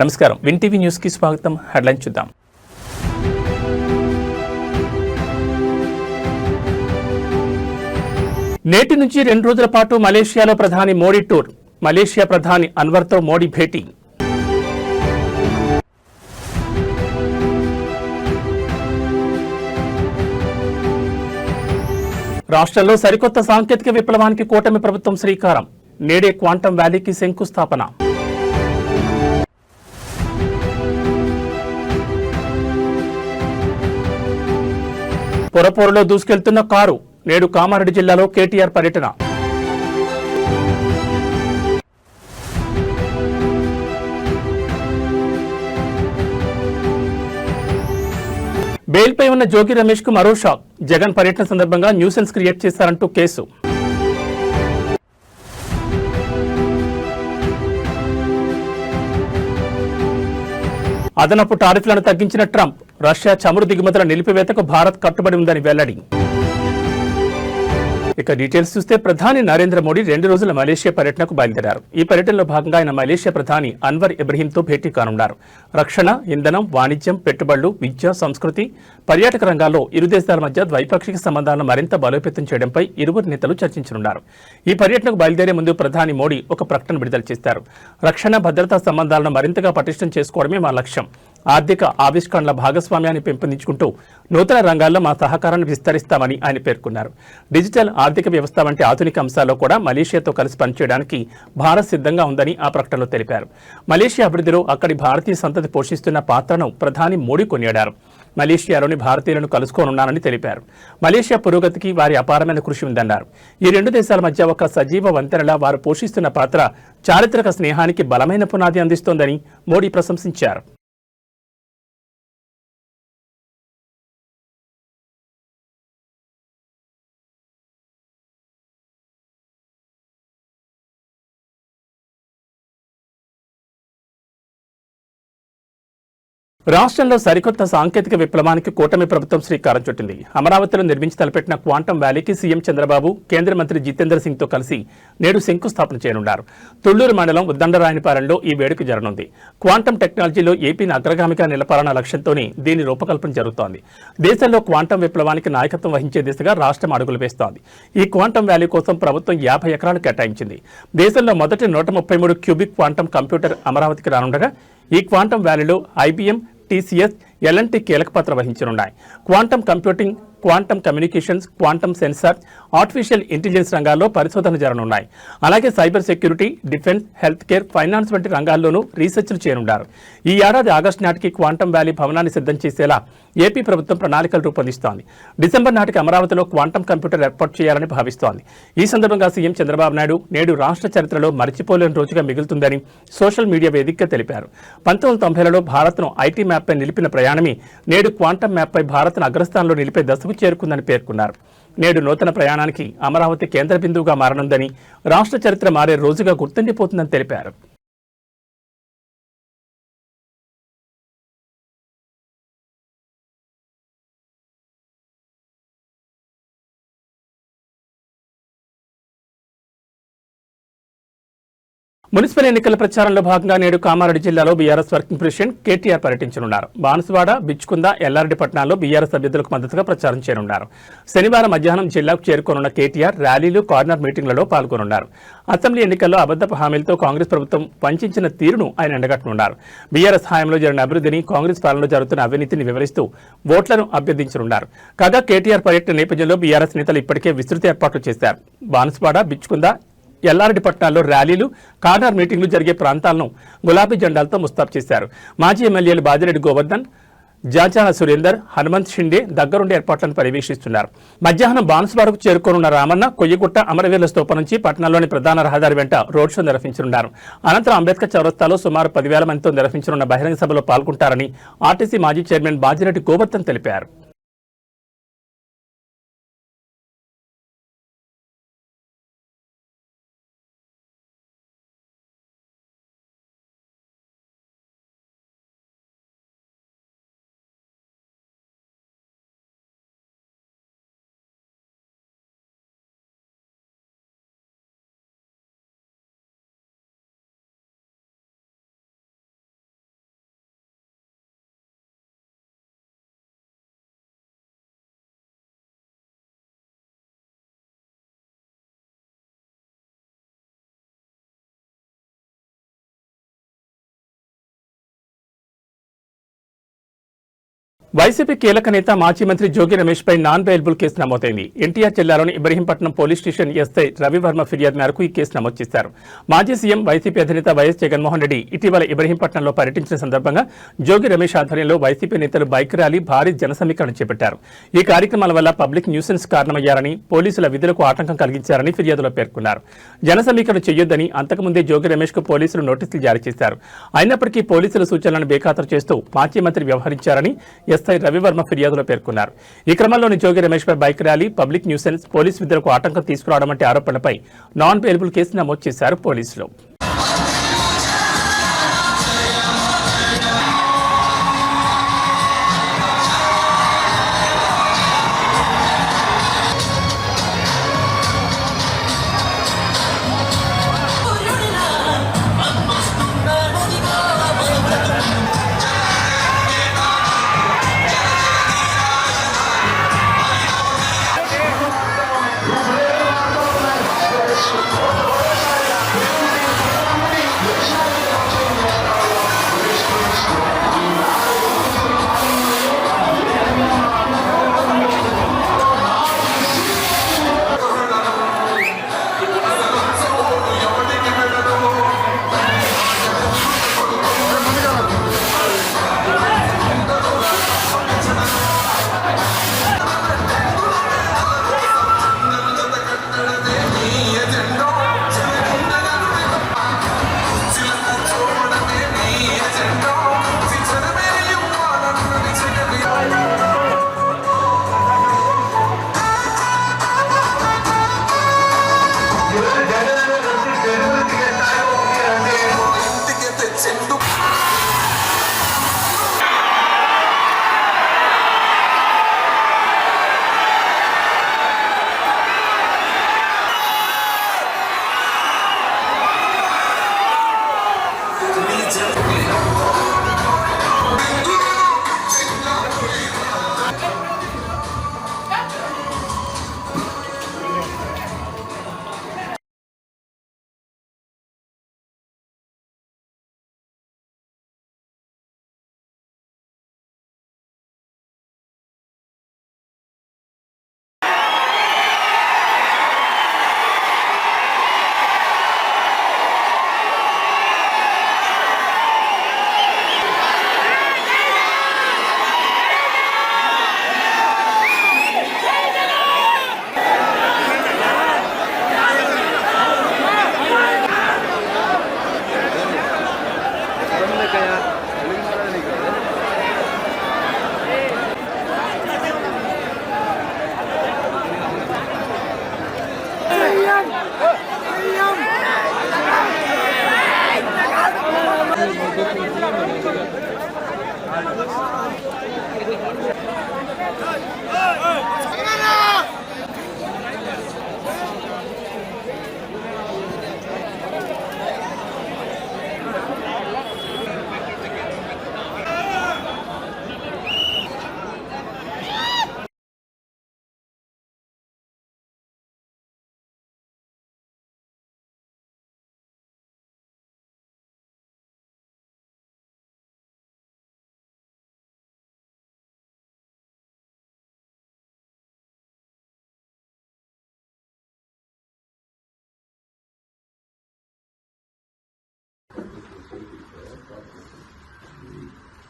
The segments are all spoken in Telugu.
నమస్కారం విన్ టీవీ న్యూస్ కి స్వాగతం. హెడ్లైన్ చూద్దాం. నేటి నుంచి 2 రోజుల పాటు మలేషియాలో ప్రధాని మోడీ టూర్. మలేషియా ప్రధాని అన్వర్తో మోడీ భేటీ. రాష్ట్రంలో సరికొత్త సాంకేతిక విప్లవానికి కూటమి ప్రభుత్వం శ్రీకారం. నేడే క్వాంటం వ్యాలీకి శంకుస్థాపన. పొరపోరులో దూసుకెళ్తున్న కారు. నేడు కామారెడ్డి జిల్లాలో కేటీఆర్ పర్యటన. బెయిల్పై ఉన్న జోగి రమేష్ కు మరో షాక్. జగన్ పర్యటన సందర్భంగా న్యూసెన్స్ క్రియేట్ చేశారంటూ కేసు. అదనపు టారిఫ్లను తగ్గించిన ట్రంప్. రష్యా చమురు దిగుమతుల నిలిపివేతకు భారత్ కట్టుబడి ఉందని వెల్లడి. ఇక డీటెయిల్స్ చూస్తే ప్రధాని నరేంద్ర మోడీ 2 రోజుల మలేషియా పర్యటనకు బయలుదేరారు. ఈ పర్యటనలో భాగంగా ఆయన మలేషియా ప్రధాని అన్వర్ ఇబ్రహీంతో భేటీ కానున్నారు. రక్షణ, ఇంధనం, వాణిజ్యం, పెట్టుబడులు, విద్య, సంస్కృతి, పర్యాటక రంగాల్లో ఇరు దేశాల మధ్య ద్వైపాక్షిక సంబంధాలను మరింత బలోపేతం చేయడంపై ఇరువురు నేతలు చర్చించనున్నారు. ఈ పర్యటనకు బయలుదేరే ముందు ప్రధాని మోడీ ఒక ప్రకటన విడుదల చేశారు. రక్షణ, భద్రతా సంబంధాలను మరింతగా పటిష్టం చేసుకోవడమే మా లక్ష్యం. ఆర్థిక ఆవిష్కరణల భాగస్వామ్యాన్ని పెంపొందించుకుంటూ నూతన రంగాల్లో మా సహకారాన్ని విస్తరిస్తామని ఆయన పేర్కొన్నారు. డిజిటల్ ఆర్థిక వ్యవస్థ వంటి ఆధునిక అంశాల్లో కూడా మలేషియాతో కలిసి పనిచేయడానికి భారత్ సిద్ధంగా ఉందని ఆ ప్రకటనలో తెలిపారు. మలేషియా అభివృద్ధిలో అక్కడి భారతీయ సంతతి పోషిస్తున్న పాత్రను ప్రధాని మోడీ కొనియాడారు. మలేషియాలోని భారతీయులను కలుసుకోనున్నానని తెలిపారు. మలేషియా పురోగతికి వారి అపారమైన కృషి ఉందన్నారు. ఈ 2 దేశాల మధ్య ఒక సజీవ వంతెనలా వారు పోషిస్తున్న పాత్ర చారిత్రక స్నేహానికి బలమైన పునాది అందిస్తోందని మోడీ ప్రశంసించారు. రాష్ట్రంలో సరికొత్త సాంకేతిక విప్లవానికి కూటమి ప్రభుత్వం శ్రీకారం చుట్టింది. అమరావతిలో నిర్మించి తలపెట్టిన క్వాంటం వ్యాలీకి సీఎం చంద్రబాబు, కేంద్ర మంత్రి జితేంద్ర సింగ్ తో కలిసి నేడు శంకుస్థాపన చేయనున్నారు. తుళ్లూరు మండలం ఉద్దండరాయనిపాలెంలో ఈ వేడుక జరగనుంది. క్వాంటం టెక్నాలజీలో ఏపీని అగ్రగామిగా నిలపాలన్న లక్ష్యంతోనే దీని రూపకల్పన జరుగుతోంది. దేశంలో క్వాంటం విప్లవానికి నాయకత్వం వహించే దిశగా రాష్ట్రం అడుగులు వేస్తోంది. ఈ క్వాంటం వ్యాలీ కోసం ప్రభుత్వం 50 ఎకరాలు కేటాయించింది. దేశంలో మొదటి 133 క్యూబిక్ క్వాంటం కంప్యూటర్ అమరావతికి రానుండగా ఈ క్వాంటం వ్యాలీలో ఐబీఎం, టీసీఎస్, ఎల్ఎన్టీ కీలక పాత్ర వహించనున్నాయి. Quantum computing, quantum communications, quantum sensor, artificial intelligence రంగాల్లో పరిశోధనలు జరగనున్నాయి. అలాగే cyber security, defence, health care, finance వంటి రంగాల్లోనూ రీసెర్చ్లు చేయనున్నారు. ఈ ఏడాది ఆగస్టు నాటికి క్వాంటం వ్యాలీ భవనాన్ని సిద్ధం చేసేలా ఏపీ ప్రభుత్వం ప్రణాళికలు రూపొందిస్తోంది. డిసెంబర్ నాటికి అమరావతిలో క్వాంటం కంప్యూటర్ ఏర్పాటు చేయాలని భావిస్తోంది. ఈ సందర్భంగా సీఎం చంద్రబాబు నాయుడు నేడు రాష్ట్ర చరిత్రలో మరిచిపోలేని రోజుగా మిగులుతుందని సోషల్ మీడియా వేదికగా తెలిపారు. 1990లలో భారత్ను ఐటీ మ్యాప్పై నిలిపిన ప్రయాణమే నేడు క్వాంటం మ్యాప్పై భారత్ను అగ్రస్థానంలో నిలిపే దశకు చేరుకుందని పేర్కొన్నారు. నేడు నూతన ప్రయాణానికి అమరావతి కేంద్ర బిందువుగా మారనుందని, రాష్ట్ర చరిత్ర మారే రోజుగా గుర్తుండిపోతుందని తెలిపారు. మున్సిపల్ ఎన్నికల ప్రచారంలో భాగంగా నేడు కామారెడ్డి జిల్లాలో బీఆర్ఎస్ వర్కింగ్ ప్రెసిడెంట్ కేటీఆర్ పర్యటించనున్నారు. బాన్సువాడ, బిచ్చుకుంద, ఎల్లారెడ్డి పట్టణాల్లో బీఆర్ఎస్ అభ్యర్థులకు మద్దతుగా ప్రచారం చేయనున్నారు. శనివారం మధ్యాహ్నం జిల్లాకు చేరుకోనున్న కేటీఆర్ ర్యాలీలు, కార్నర్ మీటింగ్లలో పాల్గొనున్నారు. అసెంబ్లీ ఎన్నికల్లో అబద్ధపు హామీలతో కాంగ్రెస్ ప్రభుత్వం వంచిన తీరును ఆయన ఎండగట్టనున్నారు. బీఆర్ఎస్ హయాంలో జరిగిన అభివృద్ధిని, కాంగ్రెస్ పాలనలో జరుగుతున్న అవినీతిని వివరిస్తూ ఓట్లను అభ్యర్థించనున్నారు. కాగా కేటీఆర్ పర్యటన నేపథ్యంలో బీఆర్ఎస్ నేతలు ఇప్పటికే విస్తృత ఏర్పాట్లు చేశారు. బాన్సువాడ, బిచ్చుకుంద, ఎల్లారెడ్డి పట్టణాల్లో ర్యాలీలు, కార్నర్ మీటింగ్లు జరిగే ప్రాంతాలను గులాబీ జెండాలతో ముస్తాబు చేశారు. మాజీ ఎమ్మెల్యేలు బాజిరెడ్డి గోవర్ధన్, జాజాల సురేందర్, హనుమంత్ షిండే దగ్గరుండి ఏర్పాట్లను పర్యవేక్షిస్తున్నారు. మధ్యాహ్నం బాన్సువాడకు చేరుకోనున్న రామన్న కొయ్యగుట్ట, అమరవీరుల స్తూపం నుంచి పట్టణంలోని ప్రధాన రహదారి వెంట రోడ్ షో నిర్వహించనున్నారు. అనంతరం అంబేద్కర్ చౌరస్తాలో సుమారు 10,000 మందితో నిర్వహించనున్న బహిరంగ సభలో పాల్గొంటారని ఆర్టీసీ మాజీ చైర్మన్ బాజిరెడ్డి గోవర్ధన్ తెలిపారు. వైసీపీ కీలక నేత మాజీ మంత్రి జోగి రమేష్ పై నాన్ బెయిలబుల్ కేసు నమోదైంది. ఎన్టీఆర్ జిల్లాలోని Ibrahimpatnam police station SI Ravivarma ఫిర్యాదు మేరకు ఈ కేసు నమోదు చేశారు. మాజీ సీఎం వైసీపీ అధినేత వైఎస్ జగన్మోహన్ రెడ్డి ఇటీవల ఇబ్రహీంపట్నంలో పర్యటించిన సందర్భంగా జోగి రమేష్ ఆధ్వర్యంలో వైసీపీ నేతలు బైక్ ర్యాలీ, భారీ జనసమీకరణ చేపట్టారు. ఈ కార్యక్రమాల వల్ల పబ్లిక్ న్యూసెన్స్ కారణమయ్యారని, పోలీసుల విధులకు ఆటంకం కలిగించారని ఫిర్యాదులో పేర్కొన్నారు. జనసమీకరణ చేయొద్దని అంతకుముందే జోగి రమేష్ కు పోలీసులు నోటీసులు జారీ చేశారు. అయినప్పటికీ పోలీసుల సూచనలను బేఖాతరు చేస్తూ మాజీ మంత్రి వ్యవహరించారని ఎస్ఐ రవివర్మ ఫిర్యాదులో పేర్కొన్నారు. ఈ క్రమంలోని జోగి రమేష్ పై bike rally, public nuisance, police విధులకు ఆటంకం తీసుకురావడం వంటి ఆరోపణలపై నాన్ బెయిలబుల్ కేసు నమోదు చేశారు పోలీసులు.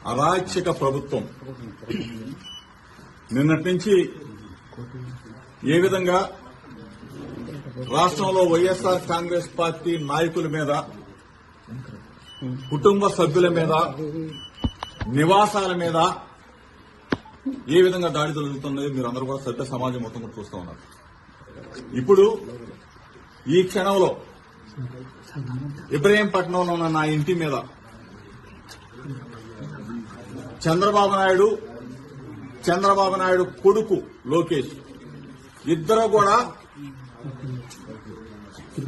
అరాచక ప్రభుత్వం నిన్నటి నుంచి ఏ విధంగా రాష్ట్రంలో వైఎస్ఆర్ కాంగ్రెస్ పార్టీ నాయకుల మీద, కుటుంబ సభ్యుల మీద, నివాసాల మీద ఏ విధంగా దాడి జరుగుతున్నది మీరు అందరూ కూడా సభ్య సమాజం మొత్తం కూడా చూస్తూ ఉన్నారు. ఇప్పుడు ఈ క్షణంలో ఇబ్రహీంపట్నంలో ఉన్న నా ఇంటి మీద చంద్రబాబు నాయుడు కొడుకు లోకేష్ ఇద్దరు కూడా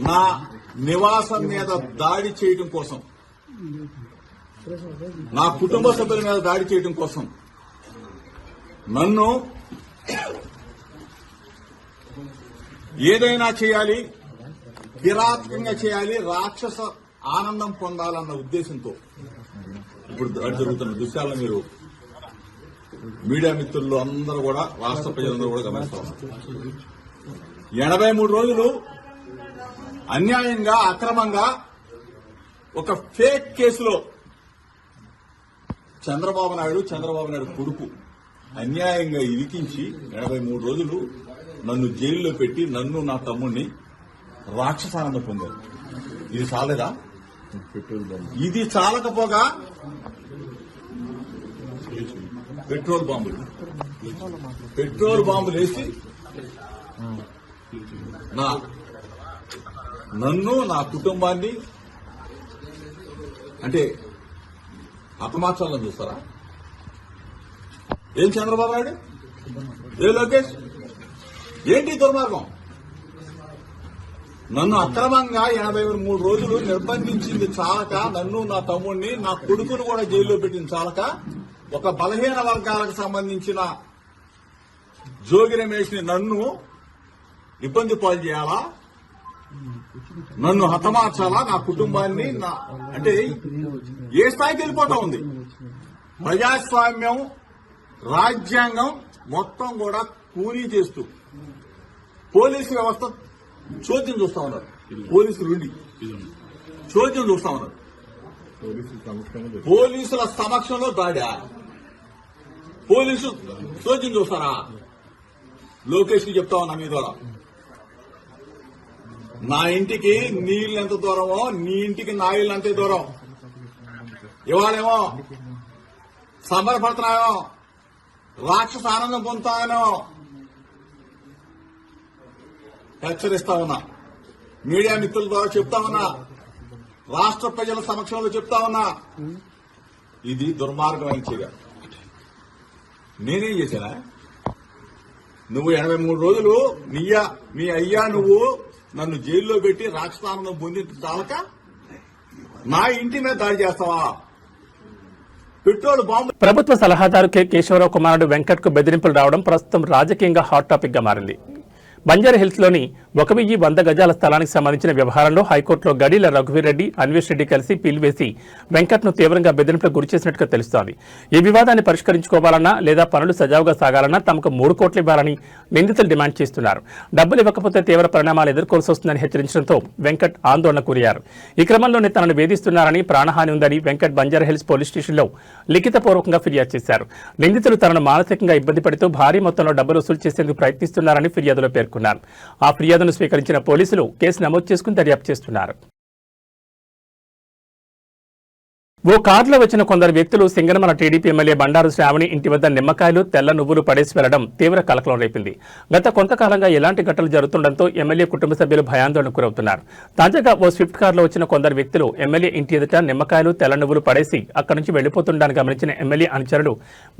నా నివాసం మీద దాడి చేయడం కోసం, నా కుటుంబ సభ్యుల మీద దాడి చేయడం కోసం నన్ను ఏదైనా చేయాలి, కిరాతకంగా చేయాలి, రాక్షస ఆనందం పొందాలన్న ఉద్దేశంతో ఇప్పుడు దాడి జరుగుతున్న దృశ్యాలను మీరు మీడియా మిత్రులు అందరూ కూడా రాష్ట్ర ప్రజలందరూ కూడా గమనిస్తా ఉన్నారు. 83 రోజులు అన్యాయంగా అక్రమంగా ఒక ఫేక్ కేసులో చంద్రబాబు నాయుడు కొడుకు అన్యాయంగా ఇరికించి 83 రోజులు నన్ను జైల్లో పెట్టి నన్ను నా తమ్ముడిని రాక్షసానంద పొందారు. ఇది చాలేదా? ఇది చాలకపోగా పెట్రోల్ బాంబులు వేసి నన్ను నా కుటుంబాన్ని అంటే హతమార్చాలని చూస్తారా? ఏం చంద్రబాబు నాయుడు, ఏ లోకేష్, ఏంటి దుర్మార్గం? నన్ను అక్రమంగా 83 రోజులు నిర్బంధించింది చాలక, నన్ను నా తమ్ముడిని నా కొడుకును కూడా జైల్లో పెట్టింది చాలక, ఒక బలహీన వర్గాలకు సంబంధించిన జోగి రమేష్ ని నన్ను ఇబ్బంది పాలు చేయాలా, నన్ను హతమార్చాలా, నా కుటుంబాన్ని అంటే ఏ స్థాయికి వెళ్ళిపోతా ఉంది? ప్రజాస్వామ్యం, రాజ్యాంగం మొత్తం కూడా కూలీ చేస్తూ పోలీసు వ్యవస్థ చోద్యం చూస్తా ఉన్నారు. పోలీసులు ఉండి చోద్యం చూస్తా ఉన్నారు. పోలీసుల సమక్షంలో దాడా? పోలీసు చోద్యం చూస్తారా? లోకేష్ కి చెప్తా ఉన్నా మీ ద్వారా, నా ఇంటికి నీళ్ళు ఎంత దూరమో నీ ఇంటికి నా ఇల్లు అంతే దూరం. ఇవాళేమో సంబరపడుతున్నాయో, రాక్షస ఆనందం పొందుతానో హెచ్చరిస్తా ఉన్నా. మీడియా మిత్రుల ద్వారా చెప్తా ఉన్నా, రాష్ట్ర ప్రజల సమక్షంలో చెప్తా ఉన్నా, ఇది దుర్మార్గమైన చర్య. నేనేం చేశానా? నువ్వు 83 రోజులు మీ అయ్యా నువ్వు నన్ను జైల్లో పెట్టి రాక్షసానందం పొంది చాలక నా ఇంటి మీద దాడి చేస్తావా? Petrol bomb. ప్రభుత్వ సలహాదారు కె కేశవరావు కుమారుడు వెంకట్ కు బెదిరింపులు రావడం ప్రస్తుతం రాజకీయంగా హాట్ టాపిక్ గా మారింది. బంజారాహిల్స్ లోని 1100 గజాల స్థలానికి సంబంధించిన వ్యవహారంలో హైకోర్టులో గడీల రఘువీరెడ్డి, అన్వేష్ రెడ్డి కలిసి పిలివేసి వెంకట్ ను తీవ్రంగా బెదిరింపులకు గురి చేసినట్టుగా తెలుస్తోంది. ఈ వివాదాన్ని పరిష్కరించుకోవాలన్నా లేదా పనులు సజావుగా సాగాలన్నా తమకు 3 కోట్లు ఇవ్వాలని నిందితులు డిమాండ్ చేస్తున్నారు. డబ్బులు ఇవ్వకపోతే తీవ్ర పరిణామాలు ఎదుర్కోవాల్సి వస్తుందని హెచ్చరించడంతో వెంకట్ ఆందోళనకు గురయ్యారు. ఈ క్రమంలోనే తనను వేధిస్తున్నారని, ప్రాణహాని ఉందని వెంకట్ బంజారాహిల్స్ పోలీస్ స్టేషన్లో లిఖితపూర్వకంగా ఫిర్యాదు చేశారు. నిందితులు తనను మానసికంగా ఇబ్బంది పెడుతూ భారీ మొత్తంలో డబ్బులు వసూలు చేసేందుకు ప్రయత్నిస్తున్నారని ఫిర్యాదులో పేర్కొన్నారు. ఆ ఫిర్యాదును స్వీకరించిన పోలీసులు కేసు నమోదు చేసుకుని దర్యాప్తు చేస్తున్నారు. ఓ కారులో వచ్చిన కొందరు వ్యక్తులు సింగనమల టీడీపీ ఎమ్మెల్యే బండారు శ్రావణి ఇంటి వద్ద నిమ్మకాయలు, తెల్ల నువ్వులు పడేసి వెళ్లడం తీవ్ర కలకలం రేపింది. గత కొంతకాలంగా ఎలాంటి ఘటనలు జరుగుతుండటంతో ఎమ్మెల్యే కుటుంబ సభ్యులు భయాందోళనకు గురవుతున్నారు. తాజాగా ఓ స్విఫ్ట్ కారులో వచ్చిన కొందరు వ్యక్తులు ఎమ్మెల్యే ఇంటి ఎదుట నిమ్మకాయలు, తెల్ల నువ్వులు పడేసి అక్కడి నుంచి వెళ్లిపోతుండడాన్ని గమనించిన ఎమ్మెల్యే అనుచరులు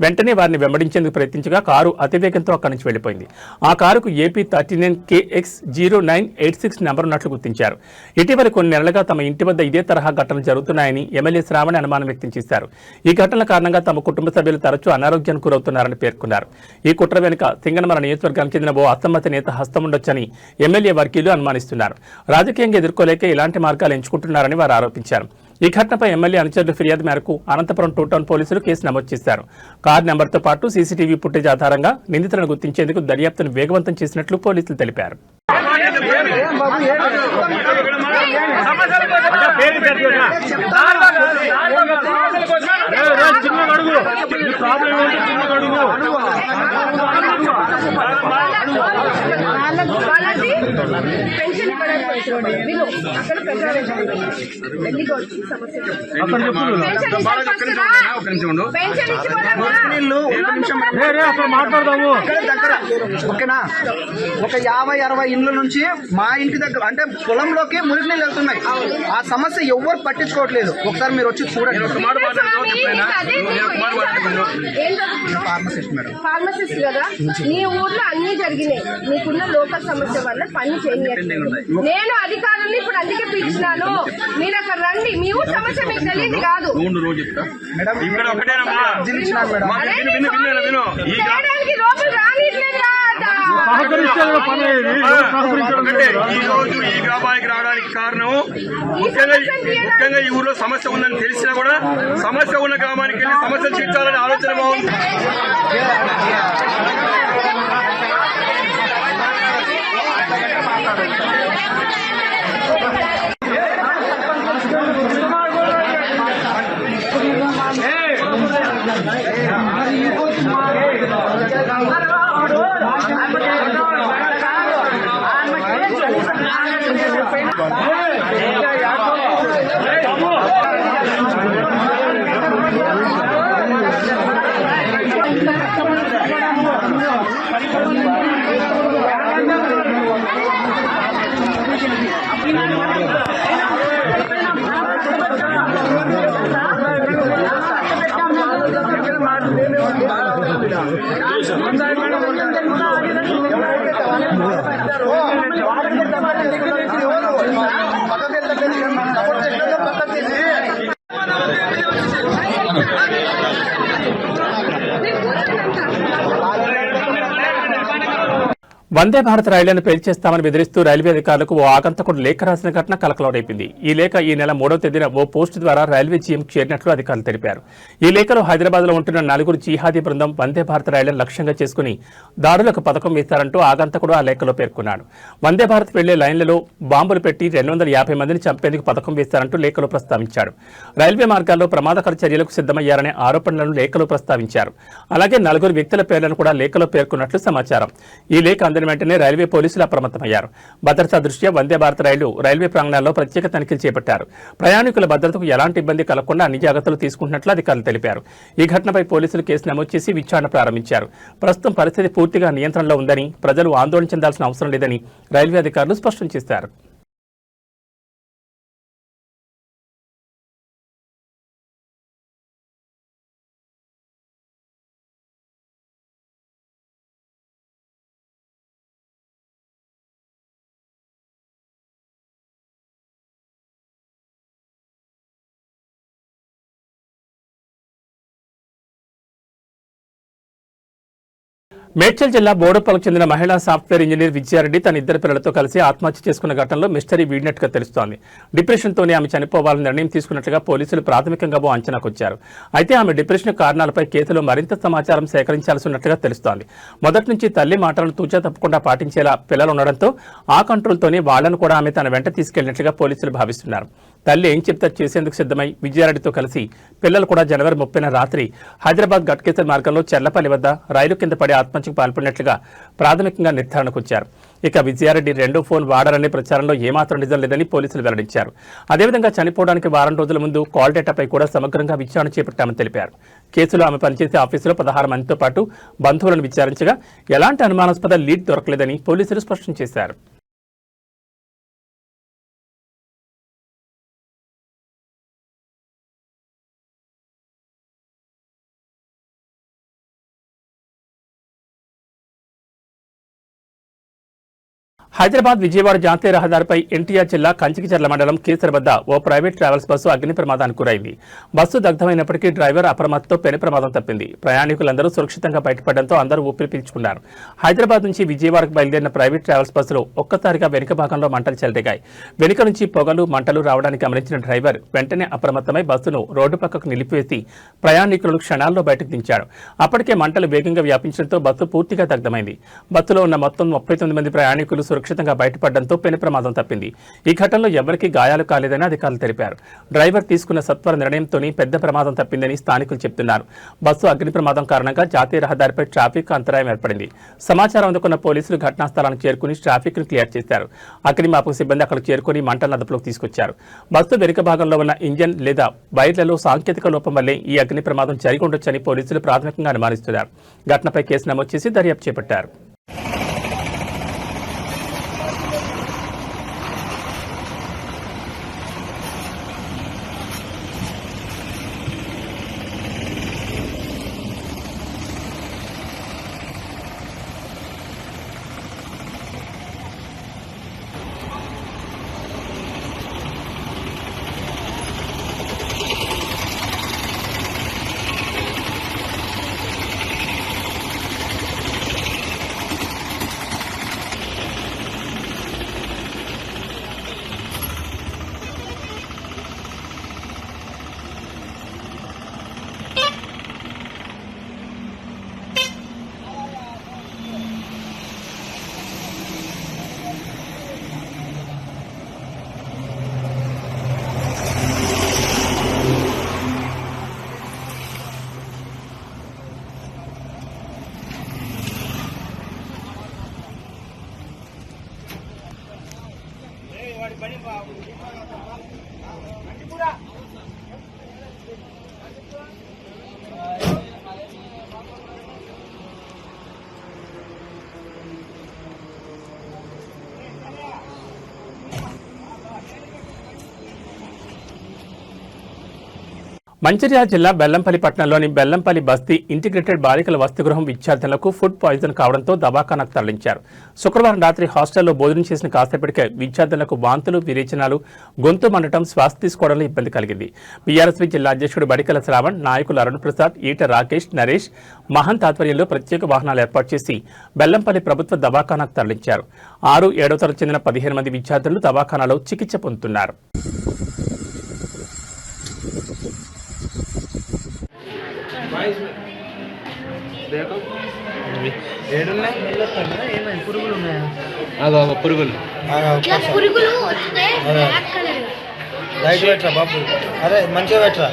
వెంటనే వారిని వెంబడించేందుకు ప్రయత్నించగా కారు అతివేగంతో అక్కడి నుంచి వెళ్లిపోయింది. ఆ కారుకు ఏపీ 39KX0986 నెంబర్ ఉన్నట్లు గుర్తించారు. ఇటీవల కొన్ని నెలలుగా తమ ఇంటి వద్ద ఇదే తరహా ఘటనలు జరుగుతున్నాయని ఎమ్మెల్యే శ్రావణి అనుమానం వ్యక్తం చేశారు. ఈ ఘటనల కారణంగా తమ కుటుంబ సభ్యులు తరచూ అనారోగ్యానికి గురవుతున్నారని పేర్కొన్నారు. ఈ కుట్ర వెనుక సింగనమల నియోజకవర్గానికి చెందిన ఓ అసమ్మతి నేత హస్తం ఉండొచ్చని ఎమ్మెల్యే వర్గీయులు అనుమానిస్తున్నారు. రాజకీయంగా ఎదుర్కోలేక ఇలాంటి మార్గాలు ఎంచుకుంటున్నారని వారు ఆరోపించారు. ఈ ఘటనపై ఎమ్మెల్యే అనుచరుల ఫిర్యాదు మేరకు అనంతపురం 2 టౌన్ పోలీసులు కేసు నమోదు చేశారు. కారు నెంబర్తో పాటు సీసీటీవీ ఫుటేజ్ ఆధారంగా నిందితులను గుర్తించేందుకు దర్యాప్తును వేగవంతం చేసినట్లు పోలీసులు తెలిపారు. మాట్లాడదాము ఓకేనా? ఒక 50-60 ఇండ్ల నుంచి మా ఇంటి దగ్గర అంటే పొలంలోకి మురికి నీళ్ళు వెళ్తున్నాయి. ఆ సమస్య ఎవరు పట్టించుకోవట్లేదు. ఒకసారి మీరు వచ్చి చూడండి. ఫార్మసిస్ట్ కదా, నీ ఊర్లో అన్ని జరిగినాయి. నీకున్న లోకల్ సమస్య వల్ల పని చేయట్లేదు. నేను అధికారుల్ని ఇప్పుడు అందుకే పిలిచినాను. మీరు అక్కడ రండి. మీ ఊరు సమస్య మీకు తెలియదు కాదు. చేయడానికి లోపల రానిట్లేదు. ఈ రోజు ఈ గ్రామానికి రావడానికి కారణం ముఖ్యంగా ఈ ఊర్లో సమస్య ఉందని తెలిసినా కూడా సమస్య ఉన్న గ్రామానికి వెళ్ళి సమస్యలు తీర్చాలనే ఆలోచన బాగుంది. వందే భారత్ రైళ్లను పేల్చేస్తామని బెదిరిస్తూ రైల్వే అధికారులకు ఓ ఆగంతకుడు లేఖ రాసిన ఘటన కలకలం రేపింది. ఈ లేఖ ఈ నెల 3వ తేదీన ఓ పోస్టు ద్వారా రైల్వే జీఎం చేరినట్లు అధికారులు తెలిపారు. ఈ లేఖలో హైదరాబాద్ లో ఉంటున్న 4 జిహాదీ బృందం వందే భారత్ రైళ్లను లక్ష్యంగా చేసుకుని దాడులకు పథకం వేస్తారంటూ ఆగంతకుడు ఆ లేఖలో పేర్కొన్నాడు. వందే భారత్ వెళ్లే లైన్లలో బాంబులు పెట్టి 250 మందిని చంపేందుకు పథకం వేస్తారంటూ లేఖలో ప్రస్తావించాడు. రైల్వే మార్గాల్లో ప్రమాదకర చర్యలకు సిద్ధమయ్యారనే ఆరోపణలను లేఖలో ప్రస్తావించారు. అలాగే 4 వ్యక్తుల పేర్లను కూడా లేఖలో పేర్కొన్నట్లు సమాచారం. ఈ లేఖ వెంటనే రైల్వే పోలీసులు అప్రమత్తమయ్యారు. భద్రతా దృష్ట్యా వందే భారత్ రైళ్లు రైల్వే ప్రాంగణాల్లో ప్రత్యేక తనిఖీలు చేపట్టారు. ప్రయాణికుల భద్రతకు ఎలాంటి ఇబ్బంది కలగకుండా అన్ని జాగ్రత్తలు తీసుకుంటున్నట్లు అధికారులు తెలిపారు. ఈ ఘటనపై పోలీసులు కేసు నమోదు చేసి విచారణ ప్రారంభించారు. ప్రస్తుతం పరిస్థితి పూర్తిగా నియంత్రణలో ఉందని, ప్రజలు ఆందోళన చెందాల్సిన అవసరం లేదని రైల్వే అధికారులు స్పష్టం చేశారు. మేడ్చల్ జిల్లా బోడుప్పలకు చెందిన మహిళా సాఫ్ట్వేర్ ఇంజనీర్ విజయారెడ్డి తన 2 పిల్లలతో కలిసి ఆత్మహత్య చేసుకున్న ఘటనలో మిస్టరీ వీడినట్టుగా తెలుస్తోంది. డిప్రెషన్తోనే ఆమె చనిపోవాలని నిర్ణయం తీసుకున్నట్లుగా పోలీసులు ప్రాథమికంగా అంచనాకొచ్చారు. అయితే ఆమె డిప్రెషన్ కారణాలపై కేసులో మరింత సమాచారం సేకరించాల్సి ఉన్నట్లుగా తెలుస్తోంది. మొదటి నుంచి తల్లి మాటలను తూచా తప్పకుండా పాటించేలా పిల్లలు ఉండడంతో ఆ కంట్రోల్తోనే వాళ్లను కూడా ఆమె తన వెంట తీసుకెళ్లినట్లుగా పోలీసులు భావిస్తున్నారు. తల్లి ఏం చెప్తే చేసేందుకు సిద్ధమై విజయారెడ్డితో కలిసి పిల్లలు కూడా జనవరి 30న రాత్రి హైదరాబాద్ గట్కేసర్ మార్గంలో చెర్లపల్లి వద్ద రైలు కింద పడి ఆత్మహత్యకు పాల్పడినట్లుగా ప్రాథమికంగా నిర్ధారణకు వచ్చారు. ఇక విజయారెడ్డి 2వ ఫోన్ వాడారనే ప్రచారంలో ఏమాత్రం నిజం లేదని పోలీసులు వెల్లడించారు. అదేవిధంగా చనిపోవడానికి వారం రోజుల ముందు కాల్ డేటాపై కూడా సమగ్రంగా విచారణ చేపట్టామని తెలిపారు. కేసులో ఆమె పనిచేసే ఆఫీసులో 16 మందితో పాటు బంధువులను విచారించగా ఎలాంటి అనుమానాస్పద లీడ్ దొరకలేదని పోలీసులు స్పష్టం చేశారు. హైదరాబాద్ విజయవాడ జాతీయ రహదారిపై ఎన్టీఆర్ జిల్లా కంచికిచర్ల మండలం కేసర్ వద్ద ఓ ప్రైవేట్ ట్రావెల్స్ బస్సు అగ్ని ప్రమాదానికి గురైంది. బస్సు దగ్ధమైనప్పటికీ డ్రైవర్ అప్రమత్తతో పెను ప్రమాదం తప్పింది. ప్రయాణికులందరూ సురక్షితంగా బయటపడడంతో అందరూ ఊపిరి పీల్చుకున్నారు. హైదరాబాద్ నుంచి విజయవాడకు బయలుదేరిన ప్రైవేట్ ట్రావెల్స్ బస్సులో ఒక్కసారిగా వెనుక భాగంలో మంటలు చెలరేగాయి. వెనుక నుంచి పొగలు మంటలు రావడానికి గమనించిన డ్రైవర్ వెంటనే అప్రమత్తమై బస్సును రోడ్డు పక్కకు నిలిపివేసి ప్రయాణికులను క్షణాల్లో బయటకు దించాడు. అప్పటికే మంటలు వేగంగా వ్యాపించడంతో బస్సు పూర్తిగా దగ్ధమైంది. బస్సులో ఉన్న మొత్తం 39 మంది ప్రయాణికులు సురక్షితంగా బయటపడడంతో పెను ప్రమాదం తప్పింది. ఈ ఘటనలో ఎవరికీ గాయాలు కాలేదని అధికారులు తెలిపారు. డ్రైవర్ తీసుకున్న సత్వర నిర్ణయంతోనే పెద్ద ప్రమాదం తప్పిందని స్థానికులు చెబుతున్నారు. బస్సు అగ్ని ప్రమాదం కారణంగా జాతీయ రహదారిపై ట్రాఫిక్ అంతరాయం ఏర్పడింది. సమాచారం అందుకున్న పోలీసులు ఘటనా స్థలాన్ని చేరుకుని ట్రాఫిక్ ను క్లియర్ చేశారు. అగ్నిమాపక సిబ్బంది అక్కడికి చేరుకుని మంటలను అదుపులోకి తీసుకొచ్చారు. బస్సు వెనుక భాగంలో ఉన్న ఇంజన్ లేదా వైర్లలో సాంకేతిక లోపం వల్లే ఈ అగ్ని ప్రమాదం జరిగి ఉండొచ్చని పోలీసులు ప్రాథమికంగా అనుమానిస్తున్నారు. ఘటనపై కేసు నమోదు చేసి దర్యాప్తు చేపట్టారు. మంచిర్యాల జిల్లా బెల్లంపల్లి పట్టణంలోని బెల్లంపల్లి బస్తీ ఇంటిగ్రేటెడ్ బాలికల వసతిగృహం విద్యార్థులకు ఫుడ్ పాయిజన్ కావడంతో దవాఖానకు తరలించారు. శుక్రవారం రాత్రి హాస్టల్లో భోజనం చేసిన కాసేపటికే విద్యార్థులకు వాంతులు, విరేచనాలు, గొంతు మండటం, శ్వాస తీసుకోవడంలో ఇబ్బంది కలిగింది. బీఆర్ఎస్పీ జిల్లా అధ్యక్షుడు బడికల శ్రావణ్, నాయకులు అరుణ్ ప్రసాద్, ఈట రాకేష్, నరేష్, మహంత్ ఆధ్వర్యంలో ప్రత్యేక వాహనాలు ఏర్పాటు చేసి బెల్లంపల్లి ప్రభుత్వ దవాఖానకు తరలించారు. 6, 7వ తరగతి చెందిన 15 మంది విద్యార్థులు దవాఖానాలో చికిత్స పొందుతున్నారు. పురుగులు లైట్ పెట్టరా బాబు, అరే మంచిగా పెట్టరా.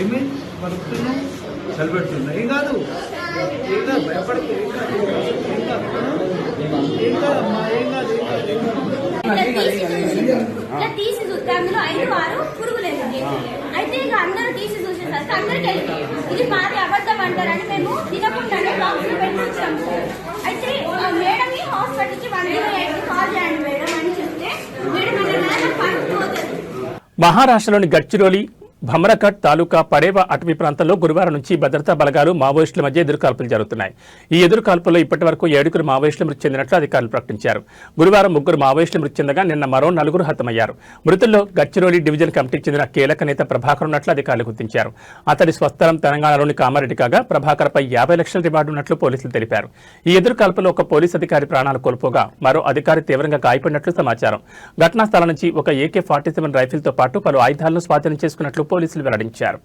ఏమి పడుతున్నావు, చలిపెడుతున్నా, ఏం కాదు, ఏం కాదు, భయపడకు, తీసి చూస్తే అందులో 5, 6 పురుగులు అయితే ఇక అందరూ తీసి చూసేసరికి అందరికి ఇది మాది అబద్ధం అంటారని మేము తినకుండానే బాక్స్ లో పెట్టి వచ్చాము. అయితే మేడం హాస్పిటల్ కి 108 కాల్ చేయండి మేడం అని చెప్తే మేడం అంటే పట్టుకోతుంది. మహారాష్ట్రలోని గడ్చిరోలి భమ్రకట్ తాలూకా పడేవ అటవీ ప్రాంతంలో గురువారం నుంచి భద్రతా బలగాలు, మావోయిస్టుల మధ్య ఎదురుకాల్పులు జరుగుతున్నాయి. ఈ ఎదురుకాల్పుల్లో ఇప్పటి వరకు 7 మావోయిస్టులు మృతి చెందినట్లు అధికారులు ప్రకటించారు. గురువారం 3 మావోయిస్టులు మృతి చెందగా నిన్న మరో 4 హతమయ్యారు. మృతుల్లో గడ్చిరోలి డివిజన్ కమిటీకి చెందిన కీలక నేత ప్రభాకర్ ఉన్నట్లు అధికారులు గుర్తించారు. అతడి స్వస్థలం తెలంగాణలోని కామారెడ్డి కాగా ప్రభాకర్పై 50 లక్షల రివార్డు ఉన్నట్లు పోలీసులు తెలిపారు. ఈ ఎదురుకాల్పులో ఒక పోలీసు అధికారి ప్రాణాలు కోల్పోగా మరో అధికారి తీవ్రంగా గాయపడినట్లు సమాచారం. ఘటనా స్థలం నుంచి ఒక AK-47 రైఫిల్తో పాటు పలు ఆయుధాలను స్వాధీనం చేసుకున్నట్లు పోలీసులు వెల్లడించారు.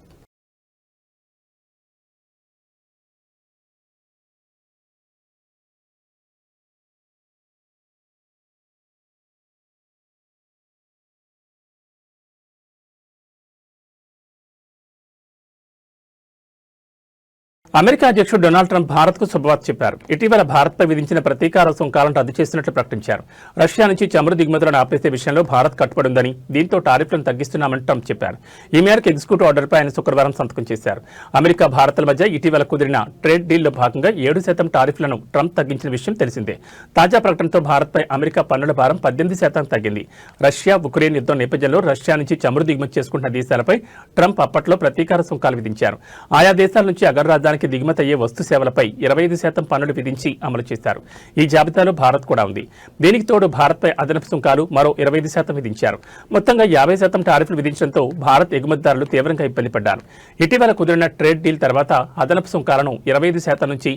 అమెరికా అధ్యక్షుడు డొనాల్డ్ ట్రంప్ భారత్కు శుభవార్త చెప్పారు. ఇటీవల భారత్పై విధించిన ప్రతీకార సుంకాలను రద్దు చేస్తున్నట్లు ప్రకటించారు. రష్యా నుంచి చమురు దిగుమతులను ఆపేసే విషయంలో భారత్ కట్టుబడి ఉందని, దీంతో టారిఫ్లను తగ్గిస్తున్నామని ట్రంప్ చెప్పారు. ఈ మేరకు ఎగ్జిక్యూటివ్ ఆర్డర్పై ఆయన శుక్రవారం సంతకం చేశారు. అమెరికా, భారత్ల మధ్య ఇటీవల కుదిరిన ట్రేడ్ డీల్లో భాగంగా 7% టారిఫ్లను ట్రంప్ తగ్గించిన విషయం తెలిసిందే. తాజా ప్రకటనతో భారత్పై అమెరికా పన్నుల భారం 18% తగ్గింది. రష్యా, ఉక్రెయిన్ యుద్ధం నేపథ్యంలో రష్యా నుంచి చమురు దిగుమతి చేసుకుంటున్న దేశాలపై ట్రంప్ అప్పట్లో ప్రతీకార సుంకాలు విధించారు. ఆయా దేశాల నుంచి అగ్రరాజ్యానికి దిగుమతి అయ్యే వస్తు సేవలపై 25% పన్నులు విధించి అమలు చేశారు. ఈ జాబితాలో భారత్ కూడా ఉంది. దీనికి తోడు భారత్పై అదనపు సుంకాలు మరో 25% విధించారు. మొత్తంగా 50% టారిఫ్లు విధించడంతో భారత్ ఎగుమతిదారులు తీవ్రంగా ఇబ్బంది పడ్డారు. ఇటీవల కుదిరిన ట్రేడ్ డీల్ తర్వాత అదనపు సుంకాలను 25% నుంచి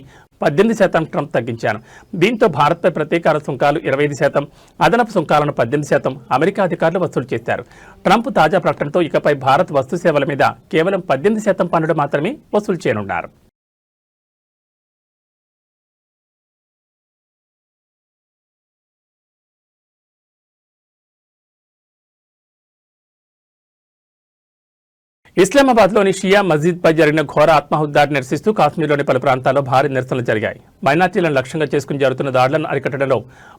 18% ట్రంప్ తగ్గించారు. దీంతో భారత్పై ప్రతీకార సుంకాలు 25%, అదనపు సుంకాలను 18% అమెరికా అధికారులు వసూలు చేశారు. ట్రంప్ తాజా ప్రకటనతో ఇకపై భారత్ వస్తు సేవల మీద కేవలం 18% పన్నులు మాత్రమే వసూలు చేయనున్నారు. ఇస్లామాబాద్లోని షియా మస్జిద్పై జరిగిన ఘోర ఆత్మహత్యాన్ని నిరసిస్తూ కాశ్మీర్లోని పలు ప్రాంతాల్లో భారీ నిరసనలు జరిగాయి. మైనార్టీలను లక్ష్యంగా చేసుకుని జరుగుతున్న దాడులను అరికట్టడంలో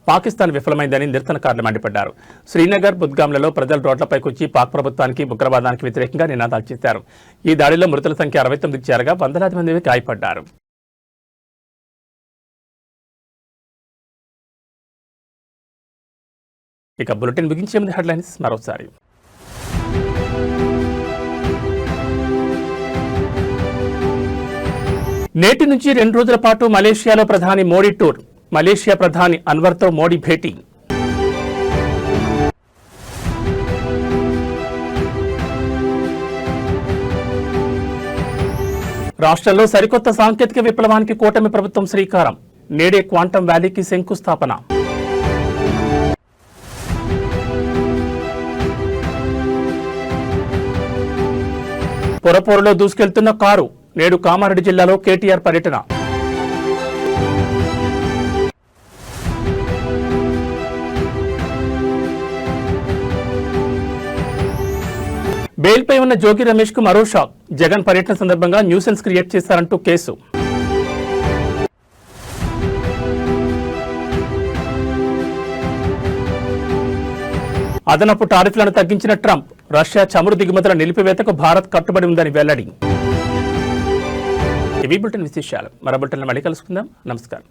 పాకిస్తాన్ విఫలమైందని నిరసనకారులు మండిపడ్డారు. శ్రీనగర్, బుద్గాంలలో ప్రజలు రోడ్లపైకి వచ్చి పాక్ ప్రభుత్వానికి, ఉగ్రవాదానికి వ్యతిరేకంగా నినాదాలు చేశారు. ఈ దాడిలో మృతుల సంఖ్య 69కి చేరగా వందలాది మంది గాయపడ్డారు. ఇక బులెటిన్ ముగించే ముందు హెడ్లైన్స్ మరోసారి. నేటి నుంచి 2 రోజుల పాటు మలేషియాలో ప్రధాని మోడీ టూర్. మలేషియా ప్రధాని అన్వర్తో మోడీ భేటీ. రాష్ట్రంలో సరికొత్త సాంకేతిక విప్లవానికి కూటమి ప్రభుత్వం శ్రీకారం. నేడే క్వాంటం వ్యాలీకి శంకుస్థాపన. పొరపోరులో దూసుకెళ్తున్న కారు. నేడు కామారెడ్డి జిల్లాలో కేటీఆర్ పర్యటన. బెయిల్పై ఉన్న జోగి రమేష్ కు మరో షాక్. జగన్ పర్యటన సందర్భంగా న్యూసెన్స్ క్రియేట్ చేశారంటూ కేసు. అదనపు టారిఫ్లను తగ్గించిన ట్రంప్. రష్యా చమురు దిగుమతుల నిలిపివేతకు భారత్ కట్టుబడి ఉందని వెల్లడి. ఇవి బులెటిన్ విశేషాలు. మరో బులెటిన్లో మళ్ళీ కలుసుకుందాం. నమస్కారం.